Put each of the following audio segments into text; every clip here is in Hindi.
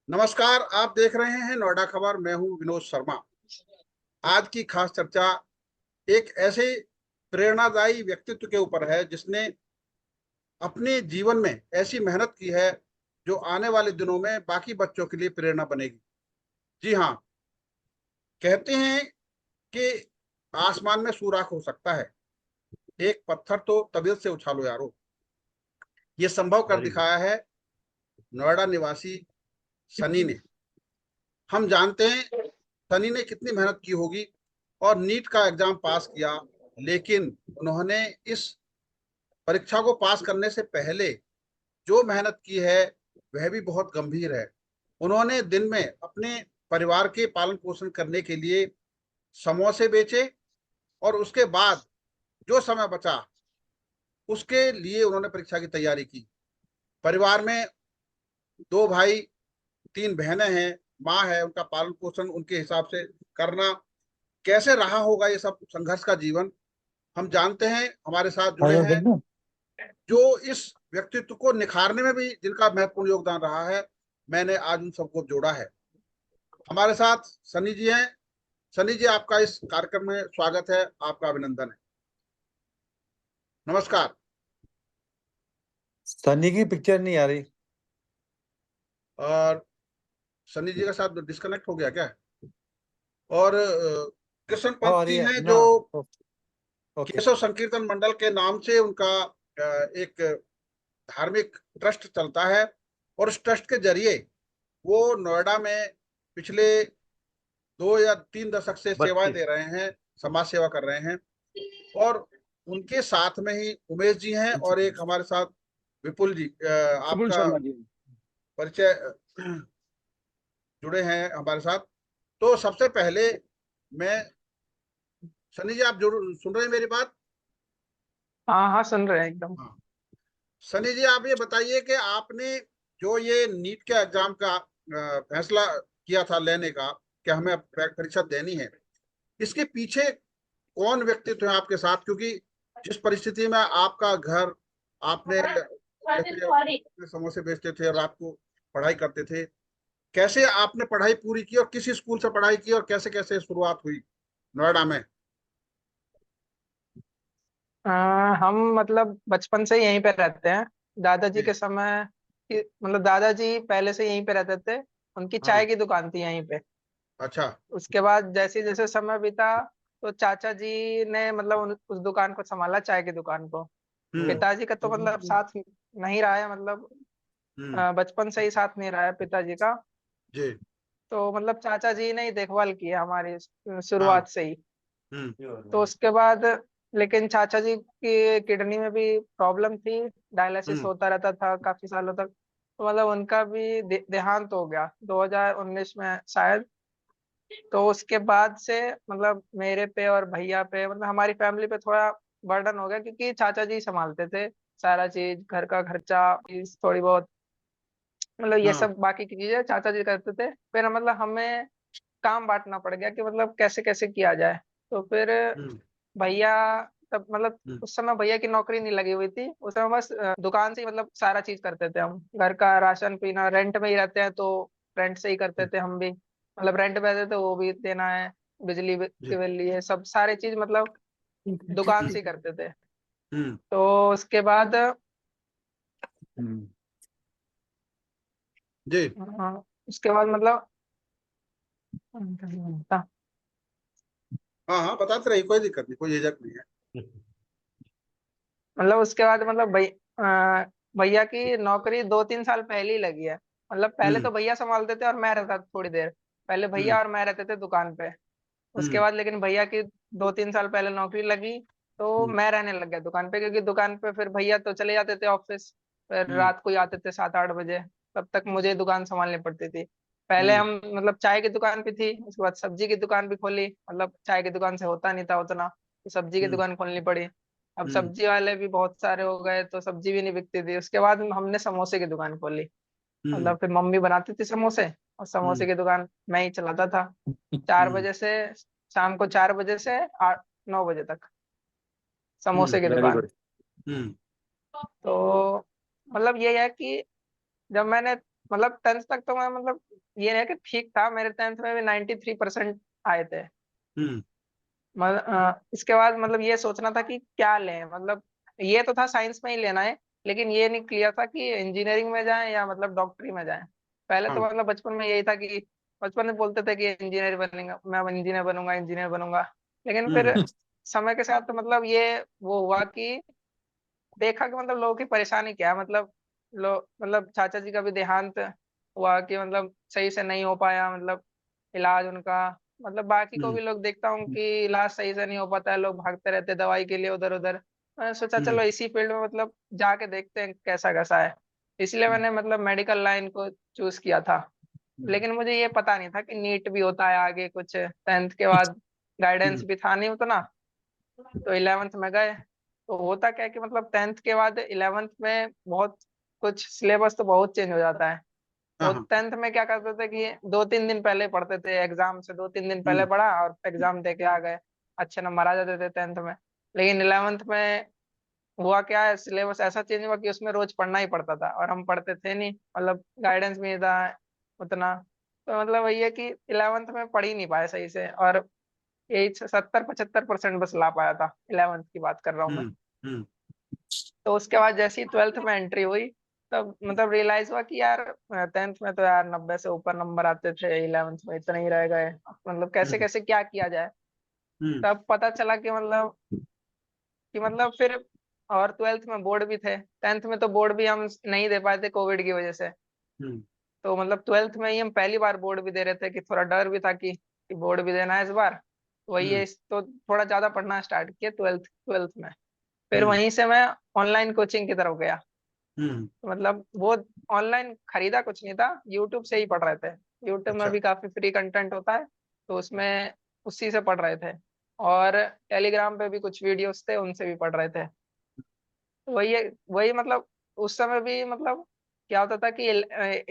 नमस्कार, आप देख रहे हैं नोएडा खबर। मैं हूं विनोद शर्मा। आज की खास चर्चा एक ऐसे प्रेरणादायी व्यक्तित्व के ऊपर है जिसने अपने जीवन में ऐसी मेहनत की है जो आने वाले दिनों में बाकी बच्चों के लिए प्रेरणा बनेगी। जी हाँ, कहते हैं कि आसमान में सुराख हो सकता है, एक पत्थर तो तबीयत से उछालो यारो। ये संभव कर वेरी गुड। दिखाया है नोएडा निवासी सनी ने। हम जानते हैं सनी ने कितनी मेहनत की होगी और नीट का एग्जाम पास किया, लेकिन उन्होंने इस परीक्षा को पास करने से पहले जो मेहनत की है वह भी बहुत गंभीर है। उन्होंने दिन में अपने परिवार के पालन पोषण करने के लिए समोसे बेचे और उसके बाद जो समय बचा उसके लिए उन्होंने परीक्षा की तैयारी की। परिवार में दो भाई, तीन बहनें हैं, माँ है, उनका पालन पोषण उनके हिसाब से करना कैसे रहा होगा ये सब संघर्ष का जीवन। हम जानते हैं, हमारे साथ जुड़े हैं जो इस व्यक्तित्व को निखारने में भी जिनका महत्वपूर्ण योगदान रहा है। मैंने आज उन सबको जोड़ा है। हमारे साथ सनी जी हैं। सनी जी, आपका इस कार्यक्रम में स्वागत है, आपका अभिनंदन है। नमस्कार। सनी की पिक्चर नहीं आ रही। और सनी जी का साथ डिस्कनेक्ट हो गया क्या? और कृष्ण हाँ पंत आ रही जी है हैं ना। जो ओके। केशव संकीर्तन मंडल के नाम से उनका एक धार्मिक ट्रस्ट चलता है और उस ट्रस्ट के जरिए वो नोएडा में पिछले 2 या 3 दशक से सेवाएं 32। दे रहे हैं, समाज सेवा कर रहे हैं। और उनके साथ में ही उमेश जी हैं और एक हमारे साथ विपुल जी, विपुल आपका शर्मा जी। परिचय जुड़े हैं हमारे साथ। तो सबसे पहले मैं, सनी जी आप जरूर सुन रहे हैं मेरी बात? हाँ हाँ, सुन रहे हैं एकदम। हाँ। सनी जी, आप ये बताइए कि आपने जो ये नीट के एग्जाम का फैसला किया था लेने का कि हमें परीक्षा देनी है, इसके पीछे कौन व्यक्तित्व है आपके साथ? क्योंकि जिस परिस्थिति में आपका घर, आपने जैसे समोसे बेचते थे, रात को पढ़ाई करते थे, कैसे आपने पढ़ाई पूरी की और किस स्कूल से पढ़ाई की और कैसे कैसे शुरुआत हुई नोएडा में? हम मतलब बचपन से यहीं पे रहते हैं। दादाजी जी। के समय मतलब दादाजी पहले से यहीं पे रहते थे। उनकी हाँ। चाय की दुकान थी यहीं पे। अच्छा। उसके बाद जैसे जैसे समय बीता तो चाचा जी ने मतलब उस दुकान को संभाला, चाय की दुकान को। हम्म। पिताजी का तो मतलब साथ नहीं रहा है, मतलब हम्म। बचपन से ही साथ नहीं रहा है पिताजी का। जी। तो मतलब चाचा जी ने ही देखभाल की है हमारी हाँ। शुरुआत से ही। तो हम्म। उसके बाद लेकिन चाचा जी की किडनी में भी प्रॉब्लम थी। डायलिसिस हम्म। होता रहता था काफी सालों तक। तो मतलब उनका भी देहांत हो गया 2019 में शायद। तो उसके बाद से मतलब मेरे पे और भैया पे, मतलब हमारी फैमिली पे थोड़ा बर्डन हो गया, क्योंकि चाचा जी संभालते थे सारा चीज, घर का खर्चा, फीस थोड़ी बहुत, मतलब ये हाँ। सब बाकी की चीजें चाचा जी करते थे। फिर मतलब हमें काम बांटना पड़ गया कि मतलब कैसे कैसे किया जाए। तो फिर हम्म। भैया, तब मतलब हम्म। उस समय भैया की नौकरी नहीं लगी हुई थी उस समय, बस दुकान से ही मतलब सारा चीज करते थे हम। घर का राशन पीना, रेंट में ही रहते हैं तो रेंट से ही करते थे हम भी, मतलब रेंट पे रहते थे वो भी देना है, बिजली जी। के बिल, ये सब सारी चीज मतलब दुकान से ही करते थे। हम्म। तो उसके बाद जी। उसके बाद मतलब हाँ हाँ, बताते रहिए, कोई दिक्कत नहीं, कोई झिझक नहीं है। मतलब उसके बाद मतलब भैया की नौकरी 2-3 साल पहले ही लगी है। मतलब पहले हम्म। तो भैया संभालते थे और मैं रहता था थोड़ी देर। पहले भैया हम्म। और मैं रहते थे दुकान पे। उसके हम्म। बाद लेकिन भैया की 2-3 साल पहले नौकरी लगी, तो हम्म। मैं रहने लग गया दुकान पे, क्योंकि दुकान पे फिर भैया तो चले जाते थे ऑफिस। फिर हम्म। रात को ही आते थे 7-8 बजे। तब तक मुझे दुकान संभालनी पड़ती थी। पहले हम्म। हम मतलब चाय की दुकान भी थी, उसके बाद सब्जी की दुकान भी खोली, मतलब चाय की दुकान से होता नहीं था उतना, तो सब्जी की हम्म। दुकान खोलनी पड़ी। अब हम्म। सब्जी वाले भी बहुत सारे हो गए तो सब्जी भी नहीं बिकती थी। उसके बाद हमने समोसे की दुकान खोली। हम्म। मतलब फिर मम्मी बनाती थी समोसे, और समोसे हम्म। की दुकान मैं ही चलाता था। 4 बजे से शाम को 4 बजे से 8-9 बजे तक समोसे की वेरी दुकान। गुड। हम्म। तो मतलब ये है कि जब मैंने मतलब 10th तक तो मैं मतलब ये नहीं है कि ठीक था, मेरे 10th में भी 93% आए थे। हम्म इसके बाद मतलब ये सोचना था कि क्या लें, मतलब ये तो था साइंस में ही लेना है, लेकिन ये नहीं क्लियर था कि इंजीनियरिंग में जाएं या मतलब डॉक्टरी में जाएं। पहले तो हाँ मतलब बचपन में यही था कि बचपन में बोलते थे कि इंजीनियर बनेगा, मैं इंजीनियर बनूंगा, इंजीनियर बनूंगा। लेकिन फिर हम्म समय के साथ तो मतलब ये वो हुआ कि देखा कि मतलब लोगों की परेशानी क्या है, मतलब मतलब चाचा जी का भी देहांत हुआ कि मतलब सही से नहीं हो पाया, मतलब इलाज उनका। मतलब बाकी को हम्म भी लोग देखता हूँ कि इलाज सही से नहीं हो पाता है, लोग भागते रहते हैं दवाई के लिए उधर उधर। मैंने सोचा हम्म चलो इसी फील्ड में मतलब जाके देखते हैं कैसा कैसा है। इसलिए मैंने मतलब मेडिकल लाइन को चूज किया था। हम्म लेकिन मुझे ये पता नहीं था कि नीट भी होता है आगे कुछ, 10th के बाद गाइडेंस हम्म भी था नहीं उतना। तो 11th में गए, तो होता क्या है कि मतलब 10th के बाद 11th में बहुत कुछ सिलेबस तो बहुत चेंज हो जाता है। हाँ तो हाँ 10th में क्या करते थे कि 2-3 दिन पहले पढ़ते थे, एग्जाम से 2-3 दिन पहले हम्म पढ़ा और एग्जाम दे के आ गए, अच्छे नंबर आ जाते थे 10th में। लेकिन 11th में हुआ क्या है, सिलेबस ऐसा चेंज हुआ कि उसमें रोज पढ़ना ही पड़ता था, और हम पढ़ते थे नहीं, मतलब गाइडेंस भी नहीं था उतना। तो मतलब वही है कि 11th में पढ़ ही नहीं पाए सही से, और यही 70-75% बस ला पाया था, 11th की बात कर रहा हूँ मैं। हम्म हम्म तो उसके बाद जैसे ही 12th में एंट्री हुई, तब मतलब रियलाइज हुआ कि यार 10th में तो यार 90 से ऊपर नंबर आते थे, 11th में इतना ही रह गए, मतलब कैसे हम्म कैसे क्या किया जाए। हम्म तब पता चला कि मतलब फिर, और 12th में बोर्ड भी थे, 10th में तो बोर्ड भी हम नहीं दे पाए थे कोविड की वजह से। हम्म तो मतलब 12th में ही हम पहली बार बोर्ड भी दे रहे थे, कि थोड़ा डर भी था कि बोर्ड भी देना है इस बार। वही है, हम्म तो थोड़ा ज्यादा पढ़ना स्टार्ट किया ट्वेल्थ में। फिर हम्म वहीं से मैं ऑनलाइन कोचिंग की तरफ गया। हम्म तो मतलब वो ऑनलाइन खरीदा कुछ नहीं था, यूट्यूब से ही पढ़ रहे थे। यूट्यूब में अच्छा भी काफी फ्री कंटेंट होता है, तो उसमें उसी से पढ़ रहे थे। और टेलीग्राम पे भी कुछ वीडियोस थे, उनसे भी पढ़ रहे थे। तो वही मतलब उस समय भी मतलब क्या होता था कि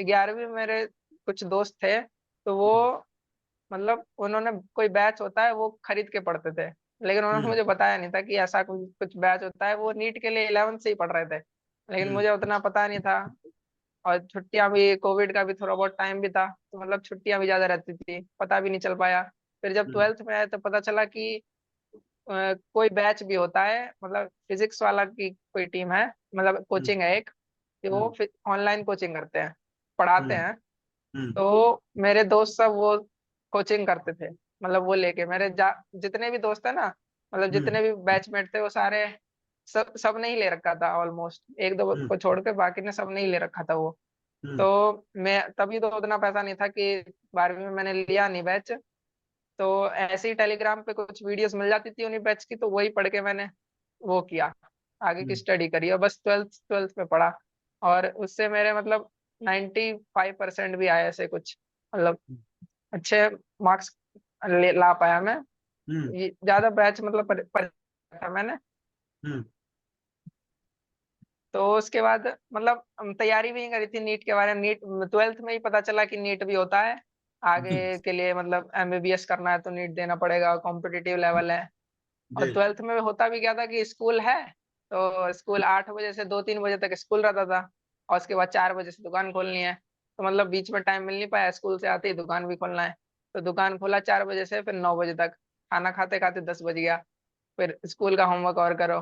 11वीं में मेरे कुछ दोस्त थे, तो वो हम्म मतलब उन्होंने कोई बैच होता है वो खरीद के पढ़ते थे। लेकिन उन्होंने हम्म मुझे बताया नहीं था कि ऐसा कुछ कुछ बैच होता है, वो नीट के लिए 11th से ही पढ़ रहे थे, लेकिन हम्म मुझे उतना पता नहीं था। और छुट्टियां भी, कोविड का भी थोड़ा बहुत टाइम भी था, तो मतलब छुट्टियां भी ज्यादा रहती थी, पता भी नहीं चल पाया। फिर जब हम्म 12th में आया तो पता चला कि कोई बैच भी होता है, मतलब फिजिक्स वाला की कोई टीम है, मतलब हम्म कोचिंग है एक, कि वो हम्म ऑनलाइन कोचिंग करते हैं, पढ़ाते हम्म हैं। हम्म तो मेरे दोस्त सब वो कोचिंग करते थे, मतलब वो लेके जितने भी दोस्त है ना, मतलब हम्म जितने भी बैचमेट थे वो सारे, सब नहीं ले रखा था, ऑलमोस्ट एक दो हम्म को छोड़ के बाकी ने सब नहीं ले रखा था वो। हम्म तो मैं तभी तो उतना पैसा नहीं था कि 12वीं में मैंने लिया नहीं बैच। तो ऐसे ही टेलीग्राम पे कुछ वीडियोस मिल जाती थी उन्हीं बैच की, तो वही पढ़ के मैंने वो किया, आगे की हम्म स्टडी करी, और बस ट्वेल्थ ट्वेल्थ में पढ़ा। और उससे मेरे मतलब 95% भी आए, ऐसे कुछ मतलब अच्छे मार्क्स ला पाया मैं। हम्म ये ज्यादा बैच मतलब था मैंने। हम्म तो उसके बाद मतलब तैयारी भी नहीं करी थी नीट के बारे में, नीट 12th में ही पता चला कि नीट भी होता है हम्म, आगे के लिए, मतलब एमबीबीएस करना है तो नीट देना पड़ेगा, कॉम्पिटिटिव लेवल है। और जी 12th में होता भी क्या था कि स्कूल है, तो स्कूल 8 बजे से 2-3 बजे तक स्कूल रहता था, और उसके बाद 4 बजे से दुकान खोलनी है। तो मतलब बीच में टाइम मिल नहीं पाया, स्कूल से आते ही दुकान भी खोलना है। तो दुकान खोला 4 बजे से, फिर 9 बजे तक, खाना खाते खाते 10 बज गया। फिर स्कूल का होमवर्क और करो।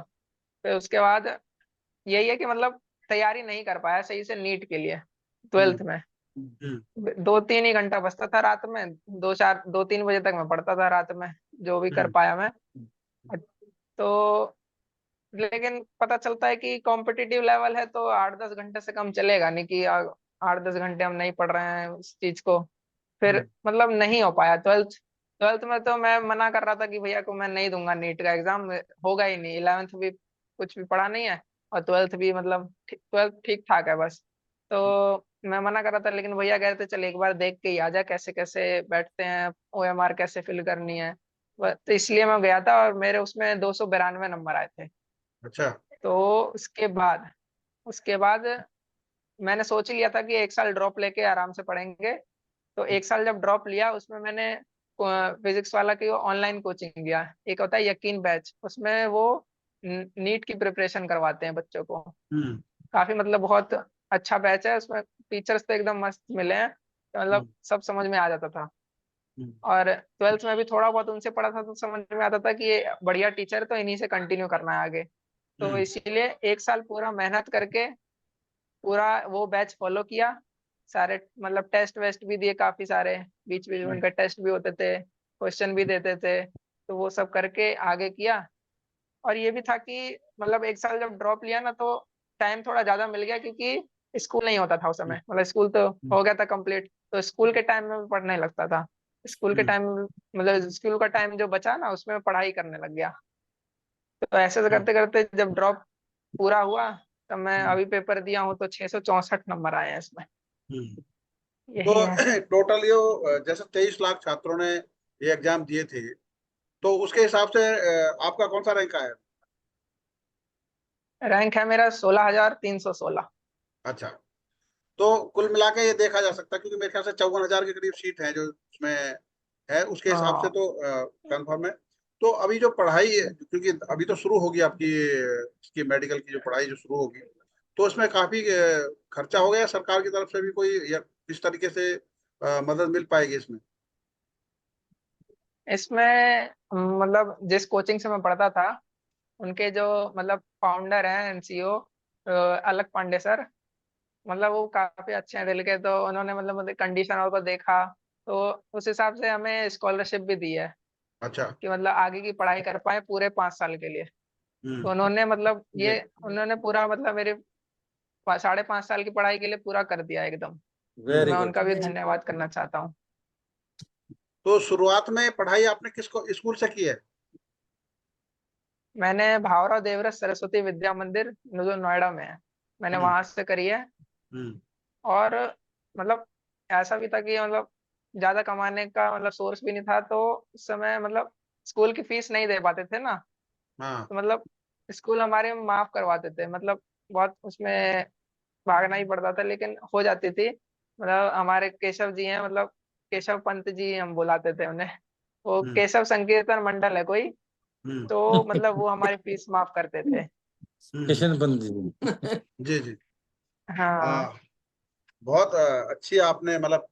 फिर उसके बाद यही है कि मतलब तैयारी नहीं कर पाया सही से नीट के लिए हम्म 12th में। हम्म 2-3 ही घंटा बचता था रात में, 2-3 बजे तक मैं पढ़ता था रात में, जो भी कर हम्म पाया मैं। तो लेकिन पता चलता है कि कॉम्पिटिटिव लेवल है तो 8-10 घंटे से कम चलेगा नहीं, कि 8-10 घंटे हम नहीं पढ़ रहे हैं उस चीज को। फिर हम्म मतलब नहीं हो पाया ट्वेल्थ। ट्वेल्थ में तो मैं मना कर रहा था कि भैया को मैं नहीं दूंगा नीट का एग्जाम, होगा ही नहीं, 11th भी कुछ भी पढ़ा नहीं है, और ट्वेल्थ भी मतलब ट्वेल्थ ठीक ठाक है बस। तो मैं मना कर रहा था, लेकिन भैया कह रहे थे चल एक बार देख के ही आ जा कैसे कैसे बैठते हैं, ओएमआर कैसे फिल करनी है। तो इसलिए मैं गया था, और मेरे उसमें 292 नंबर आए थे। अच्छा तो उसके बाद मैंने सोच ही लिया था कि एक साल ड्रॉप लेके आराम से पढ़ेंगे। तो एक साल जब ड्रॉप लिया, उसमें मैंने फिजिक्स वाला की ऑनलाइन कोचिंग लिया, एक होता है यकीन बैच, उसमें वो नीट की प्रिपरेशन करवाते हैं बच्चों को। हम्म काफी मतलब बहुत अच्छा बैच है, उसमें टीचर्स तो एकदम मस्त मिले हैं, तो मतलब सब समझ में आ जाता था। और 12th में भी थोड़ा बहुत उनसे पढ़ा था तो समझ में आता था कि ये बढ़िया टीचर है, तो इन्हीं से कंटिन्यू करना है आगे। तो इसीलिए 1 साल पूरा मेहनत करके पूरा वो बैच फॉलो किया। सारे मतलब टेस्ट वेस्ट भी दिए काफी सारे, बीच बीच में उनका टेस्ट भी होते थे, क्वेश्चन भी देते थे, तो वो सब करके आगे किया। और ये भी था कि मतलब 1 साल जब ड्रॉप लिया ना, तो टाइम थोड़ा ज्यादा मिल गया, क्योंकि स्कूल नहीं होता था उस समय, मतलब स्कूल तो हो गया था कंप्लीट, तो स्कूल के टाइम में पढ़ने लगता था। स्कूल के टाइम मतलब स्कूल का टाइम जो बचा ना, उसमें मैं पढ़ाई करने लग गया। तो ऐसे करते करते जब ड्रॉप पूरा हुआ, तब मैं अभी पेपर दिया हूँ तो 664 नंबर आए हैं इसमें। तो यही है। टोटल ये जैसे 23 लाख छात्रों ने ये एग्जाम दिए थे, तो उसके हिसाब से आपका कौन सा रैंक आया? रैंक है मेरा 16,316। अच्छा, तो कुल मिला के ये देखा जा सकता है, क्योंकि मेरे ख्याल से 54,000 के करीब सीट है जो उसमें है, उसके हिसाब से हाँ, तो कंफर्म है। तो अभी जो पढ़ाई है, क्योंकि अभी तो शुरू होगी आपकी इसकी मेडिकल की जो पढ़ाई जो शुरू होगी, तो उसमें काफी खर्चा हो गया सरकार की तरफ से भी कोई, या किस तरीके से मदद मिल पाएगी इसमें? इसमें मतलब जिस कोचिंग से मैं पढ़ता था, उनके जो मतलब फाउंडर हैं, एनसीओ अलक पांडे सर, मतलब वो काफी अच्छे हैं दिल के, तो उन्होंने मतलब मुझे कंडीशन और को देखा, तो उस हिसाब से हमें स्कॉलरशिप भी दी है अच्छा। कि मतलब आगे की पढ़ाई कर पाए पूरे 5 साल के लिए। तो हम्म। उन्होंने मतलब ये उन्होंने पूरा मतलब मेरे 5.5 साल की पढ़ाई के लिए पूरा कर दिया एकदम। तो वेरी मैं गुड। उनका भी धन्यवाद करना चाहता हूँ। तो शुरुआत में पढ़ाई आपने किसको स्कूल से की है? मैंने भावराव देवरस सरस्वती विद्या मंदिर जो नोएडा में है, मैंने हम्म। वहां से करी है। हम्म। और मतलब ऐसा भी था कि मतलब ज्यादा कमाने का मतलब सोर्स भी नहीं था, तो उस समय मतलब स्कूल की फीस नहीं दे पाते थे ना, हाँ। तो मतलब स्कूल हमारे माफ करवाते थे, मतलब बहुत उसमें भागना ही पड़ता था, लेकिन हो जाती थी। मतलब हमारे केशव जी हैं, मतलब केशव पंत जी हम बुलाते थे उन्हें, वो हम्म। केशव संकीर्तन मंडल है कोई, हम्म। तो मतलब वो हमारी फीस माफ करते थे। हम्म। किशन पंत जी। जी जी। हाँ। हाँ, बहुत अच्छी आपने मतलब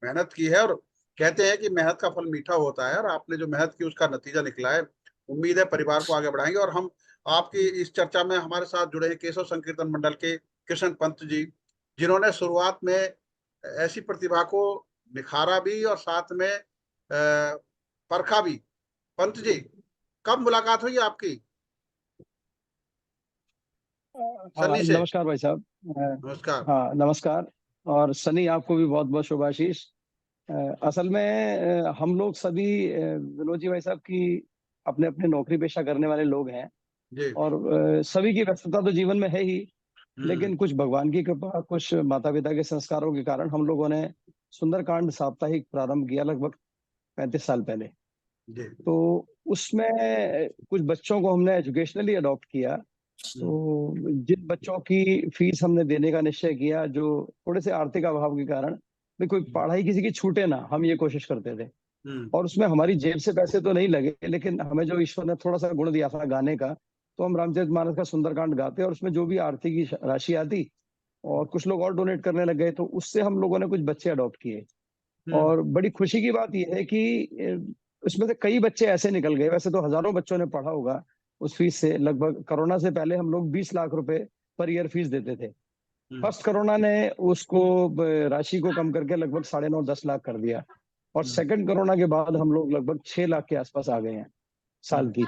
मेहनत की है, और कहते हैं कि मेहनत का फल मीठा होता है, और आपने जो मेहनत की उसका नतीजा निकला है। उम्मीद है परिवार को आगे बढ़ाएंगे। और हम आपकी इस चर्चा में हमारे साथ जुड़े हैं केशव संकीर्तन मंडल के कृष्ण पंत जी, जिन्होंने शुरुआत में ऐसी प्रतिभा को निखारा भी और साथ में परखा भी। पंत जी, कब मुलाकात हुई आपकी हाँ सनी से? नमस्कार भाई साहब। नमस्कार। हाँ नमस्कार। और सनी आपको भी बहुत बहुत शुभाशीष। असल में हम लोग सभी विनोद जी भाई साहब की अपने अपने नौकरी पेशा करने वाले लोग हैं। जी। और सभी की व्यस्तता तो जीवन में है ही, हम्म। लेकिन कुछ भगवान की कृपा, कुछ माता पिता के संस्कारों के कारण हम लोगों ने सुंदरकांड साप्ताहिक प्रारंभ किया लगभग 35 साल पहले। जी। तो उसमें कुछ बच्चों को हमने एजुकेशनली अडॉप्ट किया। हम्म। तो जिन बच्चों की फीस हमने देने का निश्चय किया, जो थोड़े से आर्थिक अभाव के कारण भी कोई पढ़ाई किसी की छूटे ना, हम ये कोशिश करते थे। हम्म। और उसमें हमारी जेब से पैसे तो नहीं लगे, लेकिन हमें जो ईश्वर ने थोड़ा सा गुण दिया था गाने का, तो हम रामचरितमानस का सुंदरकांड गाते और उसमें जो भी आर्थिक राशि आती, और कुछ लोग और डोनेट करने लग गए, तो उससे हम लोगों ने कुछ बच्चे अडॉप्ट किए। हम्म। और बड़ी खुशी की बात यह है कि उसमें से कई बच्चे ऐसे निकल गए, वैसे तो हजारों बच्चों ने पढ़ा होगा उस फीस से। लगभग कोरोना से पहले हम लोग 20 लाख रुपए पर ईयर फीस देते थे। हम्म। फर्स्ट कोरोना ने उसको राशि को कम करके लगभग 9.5-10 लाख कर दिया। और हम्म। सेकंड कोरोना के बाद हम लोग लगभग 6 लाख के आसपास आ गए हैं साल हम्म। की।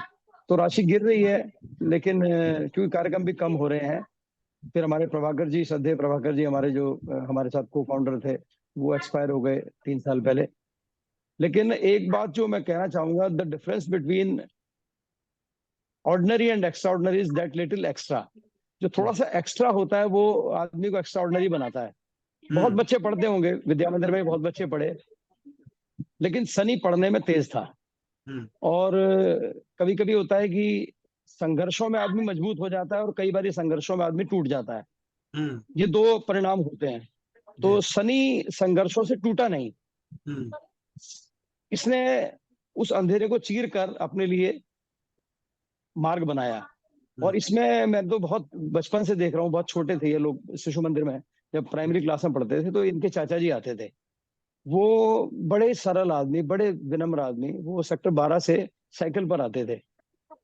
तो राशि गिर रही है, लेकिन क्योंकि कार्यक्रम भी कम हो रहे हैं। फिर हमारे प्रभाकर जी, श्रद्धेय प्रभाकर जी, हमारे जो हमारे साथ को फाउंडर थे, वो एक्सपायर हो गए 3 साल पहले। लेकिन एक बात जो मैं कहना चाहूंगा, the difference between ordinary and extra ordinary is that little extra. जो थोड़ा सा एक्स्ट्रा होता है वो आदमी को एक्स्ट्रा ऑर्डिनरी बनाता है। बहुत हम्म। बच्चे पढ़ते होंगे, विद्या मंदिर में बहुत बच्चे पढ़े, लेकिन सनी पढ़ने में तेज था। हम्म। और कभी कभी होता है कि संघर्षों में आदमी मजबूत हो जाता है, और कई बार संघर्षों में आदमी टूट जाता है। हम्म। ये दो परिणाम होते हैं। जी। तो सनी संघर्षों से टूटा नहीं। हम्म। इसने उस अंधेरे को चीर कर अपने लिए मार्ग बनाया। और हम्म। इसमें मैं तो बहुत बचपन से देख रहा हूँ, बहुत छोटे थे ये लोग शिशु मंदिर में, जब प्राइमरी क्लास में पढ़ते थे तो इनके चाचा जी आते थे। वो बड़े सरल आदमी, बड़े विनम्र आदमी, वो सेक्टर 12 से साइकिल पर आते थे।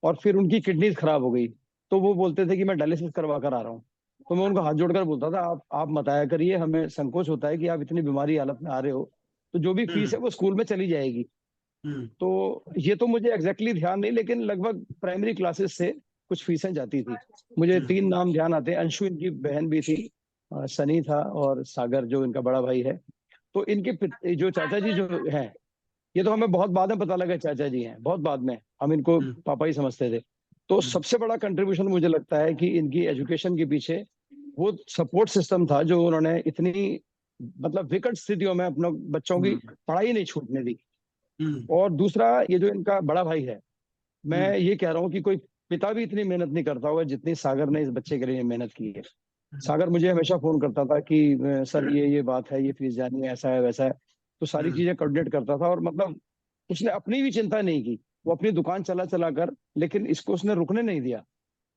और फिर उनकी किडनी खराब हो गई, तो वो बोलते थे कि मैं डायलिसिस करवा कर आ रहा हूँ। तो मैं उनको हाथ जोड़कर बोलता था, आप मत आया करिए, हमें संकोच होता है कि आप इतनी बीमारी हालत में आ रहे हो, तो जो भी फीस है वो स्कूल में चली जाएगी। तो ये तो मुझे एग्जैक्टली ध्यान नहीं, लेकिन लगभग प्राइमरी क्लासेस से कुछ फीसें जाती थी। मुझे 3 नाम ध्यान आते हैं। अंशु इनकी बहन भी थी, सनी था, और सागर जो इनका बड़ा भाई है। तो इनके जो चाचा जी जो हैं, ये तो हमें बहुत बाद में पता लगा चाचा जी हैं, बहुत बाद में हम इनको पापा ही समझते थे। तो सबसे बड़ा कंट्रीब्यूशन मुझे लगता है कि इनकी एजुकेशन के पीछे वो सपोर्ट सिस्टम था, जो उन्होंने इतनी मतलब विकट स्थितियों में अपने बच्चों की पढ़ाई नहीं छूटने दी। और दूसरा, ये जो इनका बड़ा भाई है, मैं ये कह रहा हूँ कि कोई पिता भी इतनी मेहनत नहीं करता होगा जितनी सागर ने इस बच्चे के लिए मेहनत की है। सागर मुझे हमेशा फोन करता था कि सर ये बात है, ये फीस जानी है, ऐसा है वैसा है। तो सारी चीजें कोऑर्डिनेट करता था, और मतलब उसने अपनी भी चिंता नहीं की। वो अपनी दुकान चला चला कर, लेकिन इसको उसने रुकने नहीं दिया।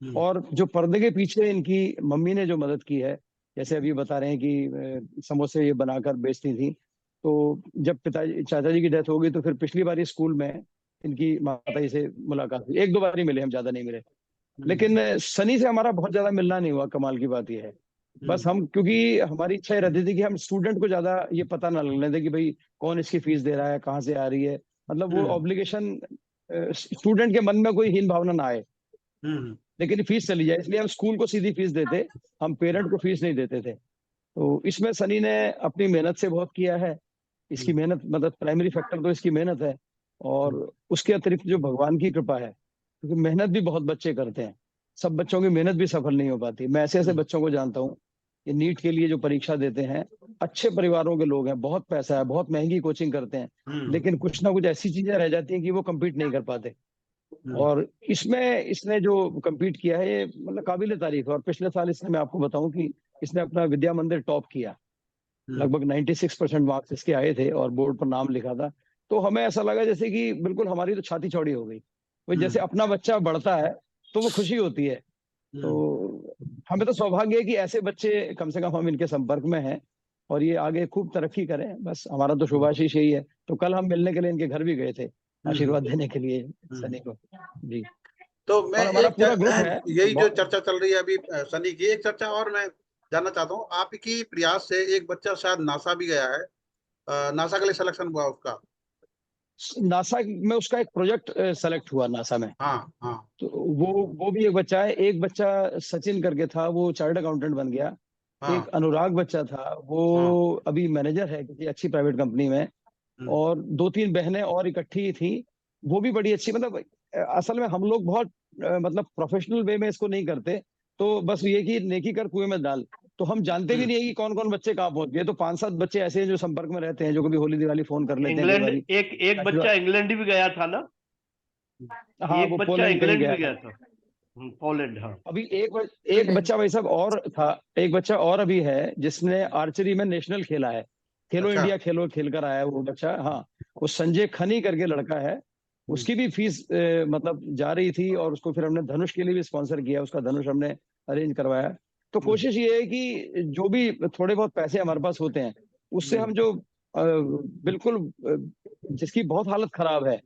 और जो पर्दे के पीछे इनकी मम्मी ने जो मदद की है, जैसे अभी बता रहे हैं कि समोसे ये बनाकर बेचती थी। तो जब पिताजी चाचा जी की डेथ हो गई, तो फिर पिछली बार स्कूल में इनकी माता जी से मुलाकात हुई। 1-2 बार ही मिले हम, ज्यादा नहीं मिले। लेकिन सनी से हमारा बहुत ज्यादा मिलना नहीं हुआ। कमाल की बात यह है, बस हम, क्योंकि हमारी इच्छा ही रहती थी कि हम स्टूडेंट को ज्यादा ये पता ना लगने दे कि भाई कौन इसकी फीस दे रहा है, कहाँ से आ रही है। मतलब वो ऑब्लिगेशन स्टूडेंट के मन में कोई हीन भावना ना आए, लेकिन फीस चली जाए, इसलिए हम स्कूल को सीधी फीस देते, हम पेरेंट को फीस नहीं देते थे। तो इसमें सनी ने अपनी मेहनत से बहुत किया है। इसकी मेहनत, मतलब प्राइमरी फैक्टर तो इसकी मेहनत है, और उसके अतिरिक्त जो भगवान की कृपा है, क्योंकि मेहनत भी बहुत बच्चे करते हैं, सब बच्चों की मेहनत भी सफल नहीं हो पाती। मैं ऐसे ऐसे बच्चों को जानता हूँ, ये नीट के लिए जो परीक्षा देते हैं, अच्छे परिवारों के लोग हैं, बहुत पैसा है, बहुत महंगी कोचिंग करते हैं, लेकिन कुछ ना कुछ ऐसी चीजें रह जाती हैं कि वो कम्पीट नहीं कर पाते। और इसमें इसने जो कम्पीट किया है, ये मतलब काबिल तारीफ है। और पिछले साल इसने, मैं आपको बताऊं कि इसने अपना विद्या मंदिर टॉप किया, लगभग 96% मार्क्स इसके आए थे, और बोर्ड पर नाम लिखा था। तो हमें ऐसा लगा जैसे कि बिल्कुल हमारी तो छाती चौड़ी हो गई। वो जैसे अपना बच्चा बढ़ता है तो वो खुशी होती है। तो हमें तो सौभाग्य है कि ऐसे बच्चे कम से कम हम इनके संपर्क में हैं, और ये आगे खूब तरक्की करें, बस हमारा तो शुभाशीष यही है। तो कल हम मिलने के लिए इनके घर भी गए थे, आशीर्वाद देने के लिए सनी को। जी। तो मैं और हमारा एक पूरा ग्रुप है। यही जो चर्चा चल रही है अभी सनी की, एक चर्चा और मैं जानना चाहता हूँ। आपकी प्रयास से एक बच्चा शायद नासा भी गया है, नासा के लिए सिलेक्शन हुआ उसका। नासा में उसका एक प्रोजेक्ट सेलेक्ट हुआ नासा में। हाँ हाँ। तो वो भी एक बच्चा है। एक बच्चा सचिन करके था, वो चार्टर्ड अकाउंटेंट बन गया। एक हाँ अनुराग बच्चा था, वो हाँ। अभी मैनेजर है किसी अच्छी प्राइवेट कंपनी में। और 2-3 बहनें और इकट्ठी थी, वो भी बड़ी अच्छी। मतलब असल में हम लोग बहुत मतलब प्रोफेशनल वे में इसको नहीं करते। तो बस ये कि नेकी कर कुएं में डाल। तो हम जानते भी नहीं है कि कौन कौन बच्चे कहाँ पहुंच गए। तो 5-7 बच्चे ऐसे हैं जो संपर्क में रहते हैं, जो कभी होली दिवाली फोन कर लेते हैं कई इंग्लैंड, बारी। एक बच्चा इंग्लैंड भी गया था ना, हाँ, एक वो बच्चा पोलैंड कहीं इंग्लैंड गया भी गया था। था। पोलैंड, हाँ। अभी एक बच्चा भाई साहब और था। एक बच्चा और अभी है जिसने आर्चरी में नेशनल खेला है, खेलो अच्छा। इंडिया खेलो खेल कर आया है वो बच्चा। हाँ, वो संजय खनी करके लड़का है। उसकी भी फीस मतलब जा रही थी, और उसको फिर हमने धनुष के लिए भी स्पॉन्सर किया, उसका धनुष हमने अरेंज करवाया। तो कोशिश ये है कि जो भी थोड़े बहुत पैसे हमारे पास होते हैं, उससे हम जो बिल्कुल जिसकी बहुत हालत खराब है,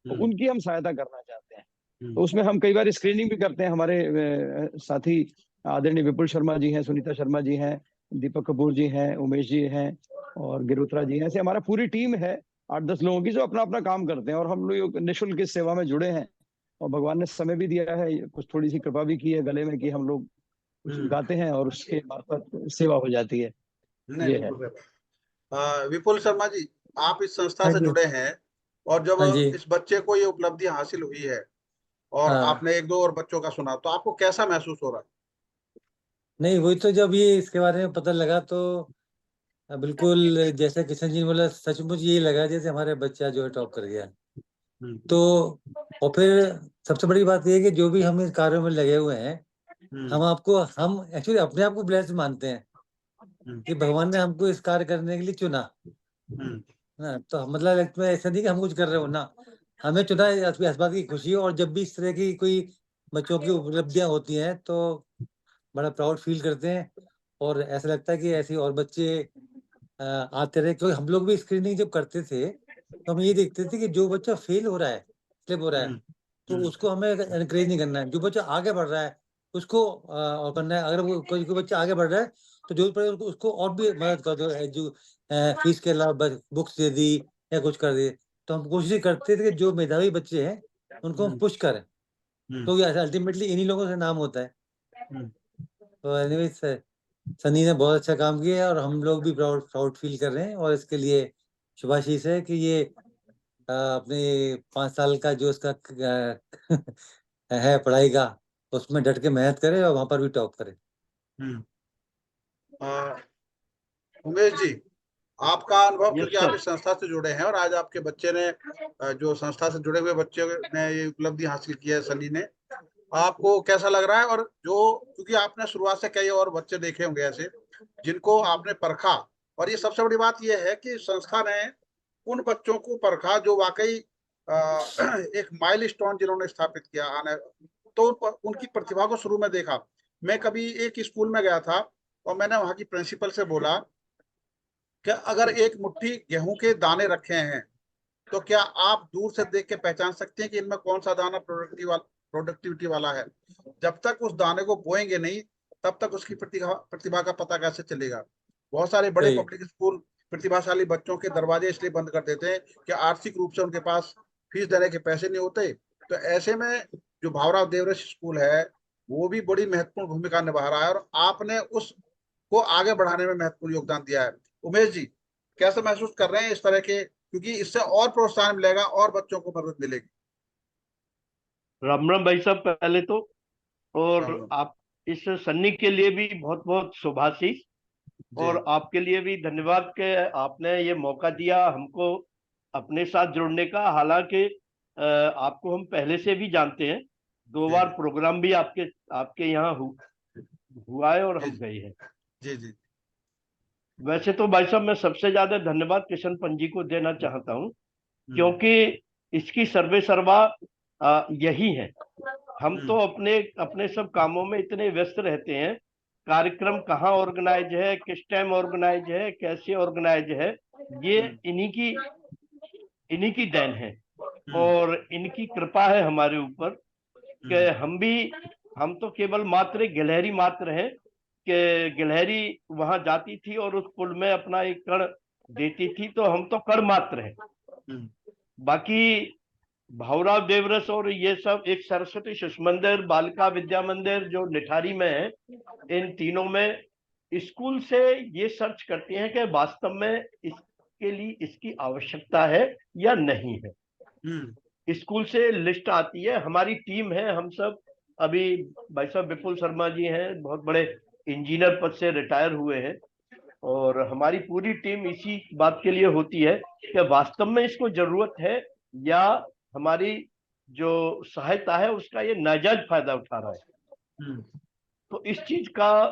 उनकी हम सहायता करना चाहते हैं। तो उसमें हम कई बार स्क्रीनिंग भी करते हैं। हमारे साथी आदरणीय विपुल शर्मा जी हैं, सुनीता शर्मा जी हैं, दीपक कपूर जी हैं, उमेश जी हैं, और गिरोत्रा जी हैं। ऐसे हमारा पूरी टीम है 8-10 लोगों की, जो अपना अपना काम करते हैं। और हम लोग निःशुल्क इस सेवा में जुड़े हैं, और भगवान ने समय भी दिया है, कुछ थोड़ी सी कृपा भी की है गले में, कि हम लोग कुछ गाते हैं और उसके मार्फत सेवा हो जाती है। नहीं, ये है। विपुल शर्मा जी, आप इस संस्था हाँ से जी। जुड़े हैं, और हाँ जब जी। इस बच्चे को ये उपलब्धि हासिल हुई है, और हाँ, आपने 1-2 और बच्चों का सुना, तो आपको कैसा महसूस हो रहा है? नहीं वही तो, जब ये इसके बारे में पता लगा तो बिल्कुल जैसे किशन जी ने बोला, सचमुच यही लगा जैसे हमारे बच्चा जो है टॉप कर गया। तो और फिर सबसे बड़ी बात ये है कि जो भी हम इस कार्यों में लगे हुए हैं, हम एक्चुअली अपने आप को ब्लेस्ड मानते हैं कि भगवान ने हमको इस कार्य करने के लिए चुना ना। तो मतलब इसमें ऐसा नहीं कि हम कुछ कर रहे हो ना, हमें चुना है, इस बात की खुशी है। और जब भी इस तरह की कोई बच्चों की उपलब्धियां होती हैं तो बड़ा प्राउड फील करते हैं। और ऐसा लगता है कि ऐसे और बच्चे आते रहे, क्योंकि हम लोग भी स्क्रीनिंग जब करते थे तो हम ये देखते थे कि जो बच्चा फेल हो रहा है, स्लिप हो रहा है, तो उसको हमें एनकरेज नहीं करना है। जो बच्चा आगे बढ़ रहा है उसको और करना है। अगर वो कोई बच्चा आगे बढ़ रहा है तो जरूरत पड़े उसको और भी मदद कर दो, जो फीस के अलावा बुक्स दे दी या कुछ कर दिए। तो हम कोशिश करते थे कि जो मेधावी बच्चे हैं उनको हम पुश करें, तो अल्टीमेटली इन्हीं लोगों से नाम होता है। तो एनीवेज सनी ने बहुत अच्छा काम किया है और हम लोग भी प्राउड फील कर रहे हैं, और इसके लिए शुभाशीष है कि ये अपने 5 साल का जो उसका है पढ़ाई का, उसमें डट के मेहनत करे और वहां पर भी टॉप करे। उमेश जी, आपका अनुभव, क्योंकि sir. आप इस संस्था से जुड़े हैं और आज आपके बच्चे ने, जो संस्था से जुड़े हुए बच्चे ने ये उपलब्धि हासिल की है सनी ने, आपको कैसा लग रहा है? और जो, क्योंकि आपने शुरुआत से कई और बच्चे देखे होंगे ऐसे जिनको आपने परखा, और ये सबसे बड़ी बात ये है कि संस्था ने उन बच्चों को परखा जो वाकई एक माइलस्टोन जिन्होंने स्थापित किया आने, तो उनकी प्रतिभा को शुरू में देखा। मैं कभी एक स्कूल में गया था और मैंने वहां की प्रिंसिपल से बोला कि अगर एक मुट्ठी गेहूं के दाने रखे हैं तो क्या आप दूर से देख के पहचान सकते हैं कि इनमें कौन सा दाना प्रोडक्टिविटी वाला है? जब तक उस दाने को बोएंगे नहीं तब तक उसकी प्रतिभा का पता कैसे चलेगा? बहुत सारे बड़े पब्लिक स्कूल प्रतिभाशाली बच्चों के दरवाजे इसलिए बंद कर देते हैं कि आर्थिक रूप से उनके पास फीस देने के पैसे नहीं होते। तो ऐसे में जो भावराव देवरस स्कूल है वो भी बड़ी महत्वपूर्ण भूमिका निभा रहा है और आपने उसको आगे बढ़ाने में महत्वपूर्ण योगदान दिया है। उमेश जी, कैसे महसूस कर रहे हैं इस तरह के, क्योंकि इससे और प्रोत्साहन मिलेगा और बच्चों को मदद मिलेगी? राम राम भाई साहब पहले तो, और राम राम। आप इस सन्नी के लिए भी बहुत बहुत शुभाशीष, और आपके लिए भी धन्यवाद कि आपने ये मौका दिया हमको अपने साथ जुड़ने का। हालांकि आपको हम पहले से भी जानते हैं, 2 बार प्रोग्राम भी आपके यहाँ हुआ है और हम गए हैं। जी जी। वैसे तो भाई साहब मैं सबसे ज्यादा धन्यवाद किशन पंत जी को देना चाहता हूँ, क्योंकि इसकी सर्वे सर्वा यही है। हम तो अपने सब कामों में इतने व्यस्त रहते हैं, कार्यक्रम कहाँ ऑर्गेनाइज है, किस टाइम ऑर्गेनाइज है, कैसे ऑर्गेनाइज है, ये इन्हीं की देन है और इनकी कृपा है हमारे ऊपर कि हम तो केवल मात्र गिलहरी मात्र हैं, कि गिलहरी वहां जाती थी और उस पुल में अपना एक कण देती थी, तो हम तो कण मात्र हैं। बाकी भावराव देवरस और ये सब, एक सरस्वती शिशु मंदिर, बालिका विद्या मंदिर जो निठारी में है, इन तीनों में स्कूल से ये सर्च करते हैं कि वास्तव में इसके लिए इसकी आवश्यकता है या नहीं है। स्कूल से लिस्ट आती है, हमारी टीम है, हम सब अभी भाई साहब विपुल शर्मा जी हैं, बहुत बड़े इंजीनियर पद से रिटायर हुए हैं, और हमारी पूरी टीम इसी बात के लिए होती है कि वास्तव में इसको जरूरत है या हमारी जो सहायता है उसका ये नाजायज फायदा उठा रहा है। तो इस चीज का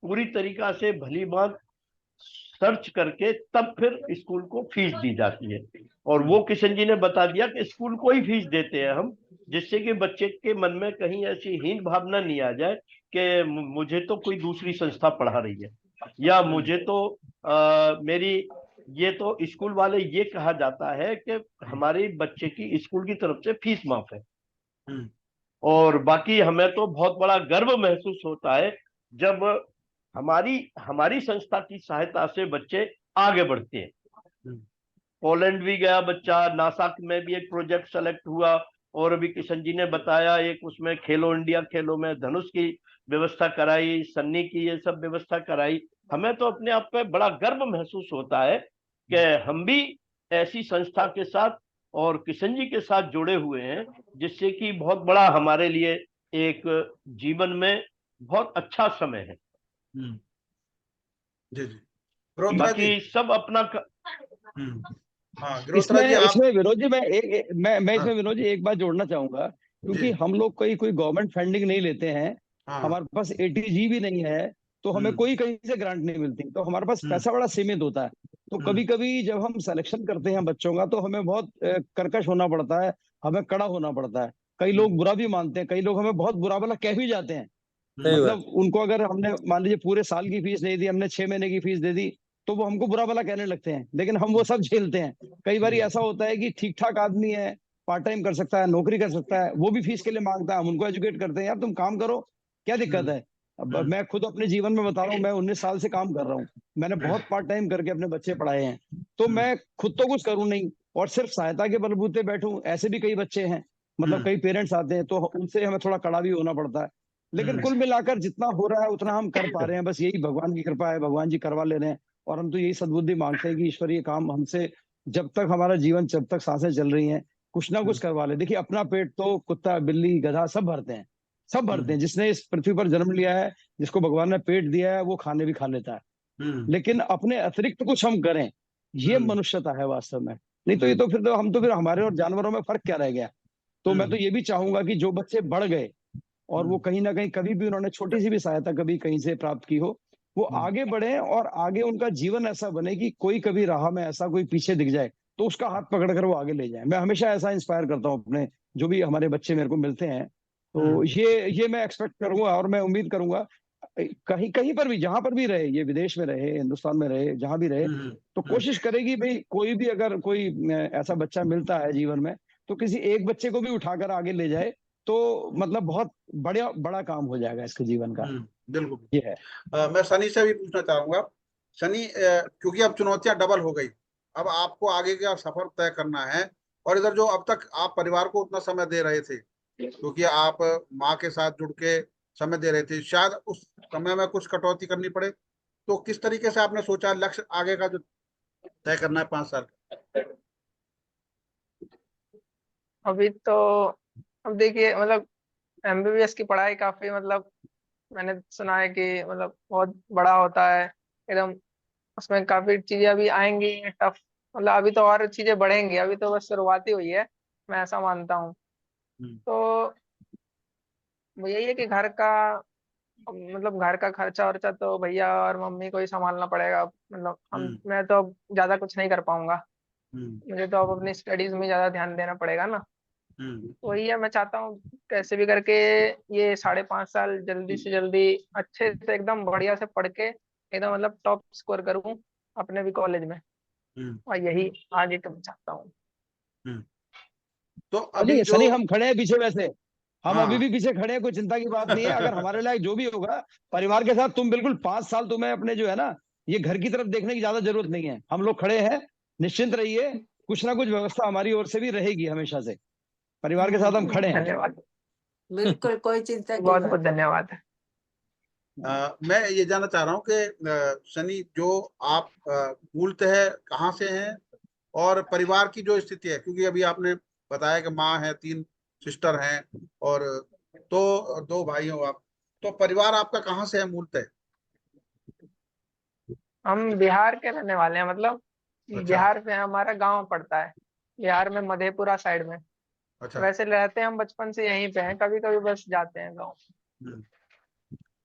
पूरी तरीका से भली बात सर्च करके तब फिर स्कूल को फीस दी जाती है, और वो किशन जी ने बता दिया कि स्कूल को ही फीस देते हैं हम, जिससे कि बच्चे के मन में कहीं ऐसी हीन भावना नहीं आ जाए कि मुझे तो कोई दूसरी संस्था पढ़ा रही है, या मुझे तो मेरी ये तो स्कूल वाले ये कहा जाता है कि हमारे बच्चे की स्कूल की तरफ से फीस माफ है। और बाकी हमें तो बहुत बड़ा गर्व महसूस होता है जब हमारी संस्था की सहायता से बच्चे आगे बढ़ते हैं। पोलैंड भी गया बच्चा, नासा में भी एक प्रोजेक्ट सेलेक्ट हुआ, और अभी किशन जी ने बताया एक उसमें खेलो इंडिया खेलो में धनुष की व्यवस्था कराई, सन्नी की ये सब व्यवस्था कराई। हमें तो अपने आप पे बड़ा गर्व महसूस होता है कि हम भी ऐसी संस्था के साथ और किशन जी के साथ जुड़े हुए हैं, जिससे कि बहुत बड़ा हमारे लिए एक जीवन में बहुत अच्छा समय है। जी जी। बाकी सब अपना इसमें विनोद जी मैं इसमें विनोद जी एक बात जोड़ना चाहूंगा, क्योंकि हम लोग कोई गवर्नमेंट फंडिंग नहीं लेते हैं, हमारे पास ATG भी नहीं है, तो हमें कोई कहीं से ग्रांट नहीं मिलती, तो हमारे पास पैसा बड़ा सीमित होता है। तो कभी कभी जब हम सिलेक्शन करते हैं बच्चों का तो हमें बहुत कर्कश होना पड़ता है, हमें कड़ा होना पड़ता है। कई लोग बुरा भी मानते हैं, कई लोग हमें बहुत बुरा भला कह भी जाते हैं सही बात। मतलब उनको अगर हमने मान लीजिए पूरे साल की फीस नहीं दी, हमने 6 महीने की फीस दे दी, तो वो हमको बुरा भला कहने लगते हैं, लेकिन हम वो सब झेलते हैं। कई बार ऐसा होता है कि ठीक ठाक आदमी है, पार्ट टाइम कर सकता है, नौकरी कर सकता है, वो भी फीस के लिए मांगता है। हम उनको एजुकेट करते हैं, यार तुम काम करो, क्या दिक्कत है। अब मैं खुद अपने जीवन में बता रहा हूँ, मैं 19 साल से काम कर रहा हूँ, मैंने बहुत पार्ट टाइम करके अपने बच्चे पढ़ाए हैं, तो मैं खुद तो कुछ करूँ नहीं और सिर्फ सहायता के बलबूते बैठूं, ऐसे भी कई बच्चे हैं। मतलब कई पेरेंट्स आते हैं तो उनसे हमें थोड़ा कड़ा भी होना पड़ता है, लेकिन कुल मिलाकर जितना हो रहा है उतना हम कर पा रहे हैं। बस यही भगवान की कृपा है, भगवान जी करवा ले रहे हैं, और हम तो यही सद्बुद्धि मांगते हैं कि ईश्वर ये काम हमसे जब तक हमारा जीवन, जब तक सांसें चल रही हैं, कुछ ना कुछ करवा ले। देखिए अपना पेट तो कुत्ता बिल्ली गधा सब भरते हैं, सब भरते हैं। जिसने इस पृथ्वी पर जन्म लिया है, जिसको भगवान ने पेट दिया है, वो खाने भी खा लेता है। लेकिन अपने अतिरिक्त कुछ हम करें, ये मनुष्यता है वास्तव में। नहीं तो ये तो फिर हमारे और जानवरों में फर्क क्या रह गया। तो मैं तो ये भी चाहूंगा कि जो बच्चे बढ़ गए और वो कहीं ना कहीं कभी भी उन्होंने छोटी सी भी सहायता कभी कहीं से प्राप्त की हो, वो आगे बढ़े और आगे उनका जीवन ऐसा बने कि कोई कभी राह में ऐसा कोई पीछे दिख जाए तो उसका हाथ पकड़कर वो आगे ले जाए। मैं हमेशा ऐसा इंस्पायर करता हूँ अपने जो भी हमारे बच्चे मेरे को मिलते हैं, तो ये मैं एक्सपेक्ट करूंगा और मैं उम्मीद करूंगा कहीं कहीं पर भी, जहां पर भी रहे, ये विदेश में रहे, हिंदुस्तान में रहे, जहां भी रहे, तो कोशिश करेगी भाई कोई भी अगर कोई ऐसा बच्चा मिलता है जीवन में, तो किसी एक बच्चे को भी उठाकर आगे ले जाए, तो मतलब बहुत बड़ा बड़ा काम हो जाएगा इसके जीवन का। बिल्कुल। ये है। मैं सनी से भी पूछना चाहूंगा। सनी, क्योंकि अब चुनौतियां डबल हो गई, अब आपको आगे का सफर तय करना है, और इधर जो अब तक आप परिवार को उतना समय दे रहे थे, क्योंकि आप माँ के साथ जुड़ के समय दे रहे थे, शायद उस समय में कुछ कटौती करनी पड़े, तो किस तरीके से आपने सोचा लक्ष्य आगे का जो तय करना है 5 साल? अभी तो अब देखिए मतलब एमबीबीएस की पढ़ाई काफी मतलब मैंने सुना है कि मतलब बहुत बड़ा होता है एकदम, उसमें काफी चीजें अभी आएंगी टफ, मतलब अभी तो और चीजें बढ़ेंगी, अभी तो बस शुरुआत ही हुई है, मैं ऐसा मानता हूँ। तो वो यही है कि घर का मतलब घर का खर्चा वर्चा तो भैया और मम्मी को ही संभालना पड़ेगा, मतलब मैं तो अब ज्यादा कुछ नहीं कर पाऊंगा, मुझे तो अब अपनी स्टडीज में ज्यादा ध्यान देना पड़ेगा ना। वही है, मैं चाहता हूँ कैसे भी करके ये 5.5 साल जल्दी से जल्दी अच्छे से एकदम बढ़िया से पढ़ के एकदम मतलब टॉप स्कोर करूँ अपने भी कॉलेज में, और यही आगे का मैं चाहता हूँ। तो अभी सनी जो सनी हम खड़े हैं पीछे, वैसे हम अभी हाँ भी पीछे खड़े हैं, कोई चिंता की बात नहीं है। अगर हमारे लायक जो भी होगा परिवार के साथ, तुम बिल्कुल 5 साल तुम्हें अपने जो है ना ये घर की तरफ देखने की ज्यादा जरूरत नहीं है, हम लोग खड़े हैं, निश्चिंत रहिए। कुछ ना कुछ व्यवस्था हमारी ओर से भी रहेगी, हमेशा से परिवार के साथ हम खड़े हैं। धन्यवाद, बिल्कुल कोई चिंता की बहुत बात बहुत धन्यवाद। मैं ये जानना चाह रहा हूँ कि सनी, जो आप मूलतः कहाँ से हैं, और परिवार की जो स्थिति है, क्योंकि अभी आपने बताया कि माँ है, 3 सिस्टर हैं, और तो 2 भाई हो आप, तो परिवार आपका कहाँ से है मूलतः? हम बिहार के रहने वाले हैं, मतलब अच्छा बिहार में हमारा गांव पड़ता है, बिहार में मधेपुरा साइड में। अच्छा। वैसे रहते हैं हम बचपन से यहीं पे हैं, कभी कभी बस जाते हैं गाँव। हम्म।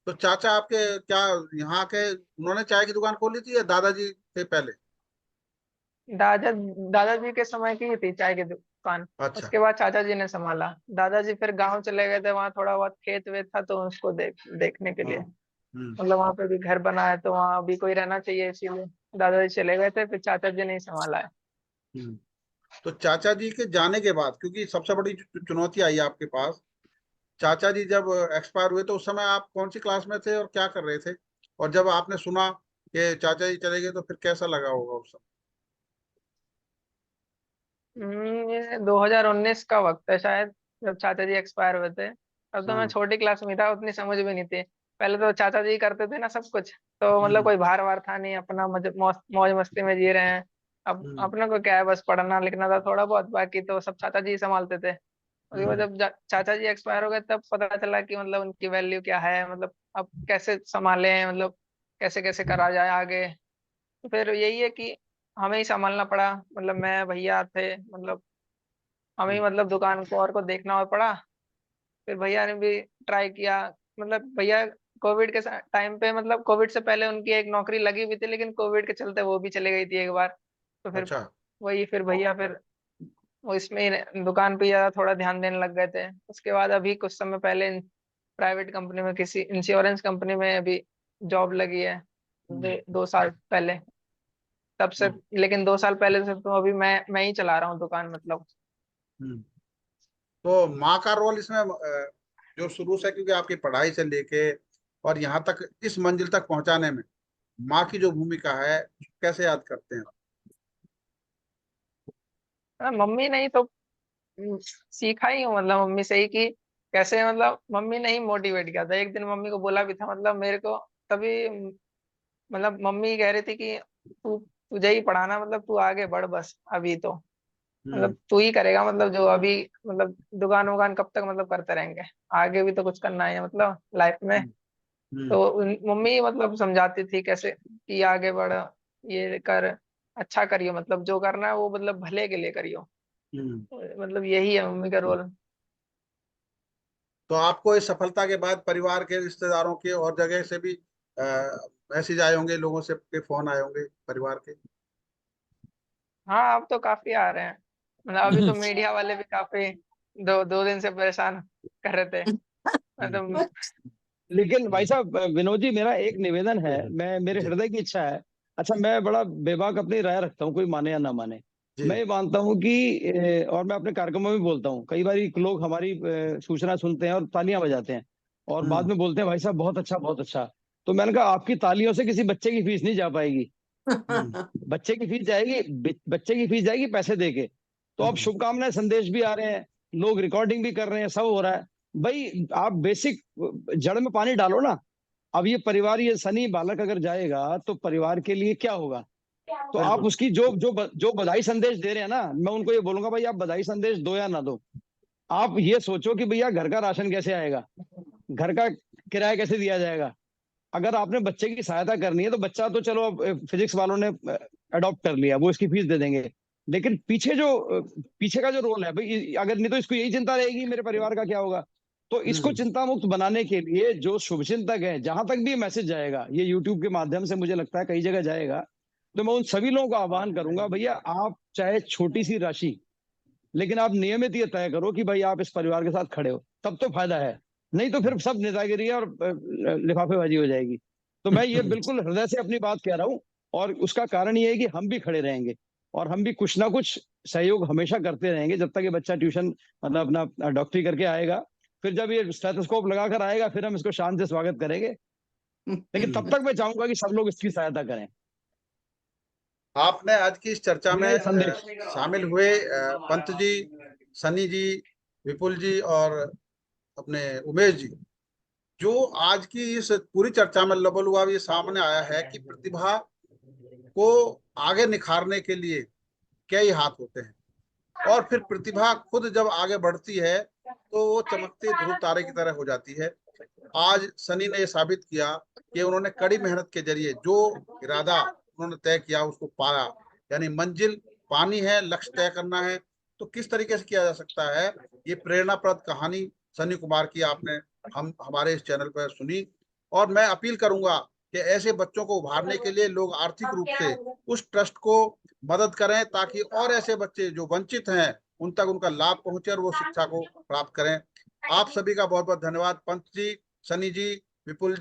तो चाचा आपके क्या यहाँ के, उन्होंने चाय की दुकान खोली थी या दादाजी थे पहले? दादा दादाजी के समय की थी चाय की दुकान, अच्छा। उसके बाद चाचा जी ने संभाला। दादाजी फिर गांव चले गए थे, वहाँ थोड़ा बहुत खेत वेत था तो उसको देखने के लिए, हाँ। हम्म। मतलब वहाँ पे भी घर बना है तो वहाँ अभी कोई रहना चाहिए, इसीलिए दादाजी चले गए थे, फिर चाचा जी ने ही संभाला है। हम्म। तो चाचा जी के जाने के बाद, क्योंकि सबसे बड़ी चुनौती आई आपके पास, चाचा जी जब एक्सपायर हुए तो उस समय आप कौन सी क्लास में थे और क्या कर रहे थे, और जब आपने सुना कि चाचा जी चले गए तो फिर कैसा लगा होगा उस समय? ये 2019 का वक्त है शायद, जब चाचा जी एक्सपायर हुए थे। तब तो मैं हाँ। छोटी क्लास में था, उतनी समझ भी नहीं थी। पहले तो चाचा जी करते थे ना सब कुछ, तो मतलब हम्म। कोई भार वार था नहीं, अपना मौज मस्ती में जी रहे हैं। अब हम्म। अपने को क्या है, बस पढ़ना लिखना था थोड़ा बहुत, बाकी तो सब चाचा जी ही संभालते थे। उसके बाद हम्म। जब चाचा जी एक्सपायर हो गए तब पता चला कि मतलब उनकी वैल्यू क्या है, मतलब अब कैसे संभाले, मतलब कैसे कैसे करा जाए आगे। तो फिर यही है कि हमें ही संभालना पड़ा, मतलब मैं भैया थे, मतलब हमें ही मतलब दुकान को और को देखना और पड़ा। फिर भैया ने भी ट्राई किया, मतलब भैया कोविड के टाइम पे, मतलब कोविड से पहले उनकी एक नौकरी लगी हुई थी, लेकिन कोविड के चलते वो भी चले गई थी एक बार। तो फिर अच्छा। वही फिर भैया फिर वो इसमें ही दुकान पे ज्यादा थोड़ा ध्यान देने लग गए थे। उसके बाद अभी कुछ समय पहले प्राइवेट कंपनी में, किसी इंश्योरेंस कंपनी में अभी जॉब लगी है 2 साल पहले, तब से। लेकिन 2 साल पहले से तो अभी मैं ही चला रहा हूँ दुकान, मतलब। तो माँ का रोल इसमें जो शुरू से, क्योंकि आपकी पढ़ाई से लेके और यहाँ तक इस मंजिल तक पहुंचाने में माँ की जो भूमिका है, कैसे याद करते हैं? मम्मी नहीं तो सीखा ही हूँ, मतलब मम्मी से ही कि कैसे, मतलब मम्मी ने ही मोटिवेट किया था। एक दिन मम्मी को बोला भी था, मतलब मेरे को तभी, मतलब मम्मी कह रही थी कि तू तुझे ही पढ़ाना, मतलब तू आगे बढ़ बस, अभी तो मतलब तू ही करेगा, मतलब जो अभी, मतलब दुकान वुकान कब तक मतलब करते रहेंगे, आगे भी तो कुछ करना है मतलब लाइफ में। तो मम्मी मतलब समझाती थी कैसे कि आगे बढ़, ये कर, अच्छा करियो, मतलब जो करना है वो मतलब भले के लिए करियो। मतलब यही है मम्मी का रोल। तो आपको इस सफलता के बाद परिवार के, रिश्तेदारों के और जगह से भी मैसेज आए होंगे, लोगों से के फोन आए होंगे परिवार के? हाँ, अब तो काफी आ रहे हैं, मतलब अभी तो मीडिया वाले भी काफी 2 दिन से परेशान कर रहे थे, मतलब। लेकिन भाई साहब, विनोद जी, मेरा एक निवेदन है, मैं मेरे जी हृदय की इच्छा है। अच्छा, मैं बड़ा बेबाक अपनी राय रखता हूँ, कोई माने या ना माने। जी। मैं ये मानता हूँ कि और मैं अपने कार्यक्रमों में भी बोलता हूँ, कई बार लोग हमारी सूचना सुनते हैं और तालियां बजाते हैं, और बाद में बोलते हैं भाई साहब बहुत अच्छा, बहुत अच्छा। तो मैंने कहा, आपकी तालियों से किसी बच्चे की फीस नहीं जा पाएगी। बच्चे की फीस जाएगी, बच्चे की फीस जाएगी पैसे दे के। तो अब शुभकामनाएं संदेश भी आ रहे हैं, लोग रिकॉर्डिंग भी कर रहे हैं, सब हो रहा है। भाई आप बेसिक जड़ में पानी डालो ना। अब ये परिवार, ये सनी बालक अगर जाएगा तो परिवार के लिए क्या होगा? तो आप बिल्कुल। उसकी जो बधाई संदेश दे रहे हैं ना, मैं उनको ये बोलूंगा, भाई आप बधाई संदेश दो या ना दो, आप ये सोचो कि भैया घर का राशन कैसे आएगा, घर का किराया कैसे दिया जाएगा। अगर आपने बच्चे की सहायता करनी है तो बच्चा तो चलो अब फिजिक्स वालों ने अडॉप्ट कर लिया, वो इसकी फीस दे देंगे। लेकिन पीछे का जो रोल है भाई, अगर नहीं तो इसको यही चिंता रहेगी मेरे परिवार का क्या होगा। तो इसको चिंता मुक्त बनाने के लिए जो शुभचिंतक है, जहां तक भी मैसेज जाएगा, ये यूट्यूब के माध्यम से मुझे लगता है कई जगह जाएगा, तो मैं उन सभी लोगों को आह्वान करूंगा, भैया आप चाहे छोटी सी राशि, लेकिन आप नियमित ये तय करो कि भाई आप इस परिवार के साथ खड़े हो, तब तो फायदा है। नहीं तो फिर सब नेतागिरी और लिफाफेबाजी हो जाएगी। तो मैं ये बिल्कुल हृदय से अपनी बात कह रहा हूँ, और उसका कारण ये है कि हम भी खड़े रहेंगे, और हम भी कुछ ना कुछ सहयोग हमेशा करते रहेंगे, जब तक ये बच्चा ट्यूशन, मतलब अपना डॉक्टरी करके आएगा। फिर जब ये स्टेथोस्कोप लगाकर आएगा, फिर हम इसको शान से स्वागत करेंगे। लेकिन तब तक मैं चाहूंगा कि सब लोग इसकी सहायता करें। आपने आज की इस चर्चा मेरा में ये संदेश। शामिल हुए पंत जी, सनी जी, विपुल जी और अपने उमेश जी, जो आज की इस पूरी चर्चा में लबल हुआ ये सामने आया है कि प्रतिभा को आगे निखारने के लिए कई हाथ होते हैं, और फिर प्रतिभा खुद जब आगे बढ़ती है तो वो चमकते ध्रुव तारे की तरह हो जाती है। आज सनी ने ये साबित किया कि उन्होंने कड़ी मेहनत के जरिए जो इरादा उन्होंने तय किया उसको पाया। यानी मंजिल पानी है, लक्ष्य तय करना है, तो किस तरीके से किया जा सकता है, ये प्रेरणाप्रद कहानी सनी कुमार की आपने हम हमारे इस चैनल पर सुनी। और मैं अपील करूंगा कि ऐसे बच्चों को उभारने के लिए लोग आर्थिक रूप से उस ट्रस्ट को मदद करें, ताकि और ऐसे बच्चे जो वंचित हैं उन तक उनका लाभ पहुंचे और वो शिक्षा को प्राप्त करें। आप सभी का बहुत बहुत धन्यवाद, पंत जी, सनी जी, विपुल जी।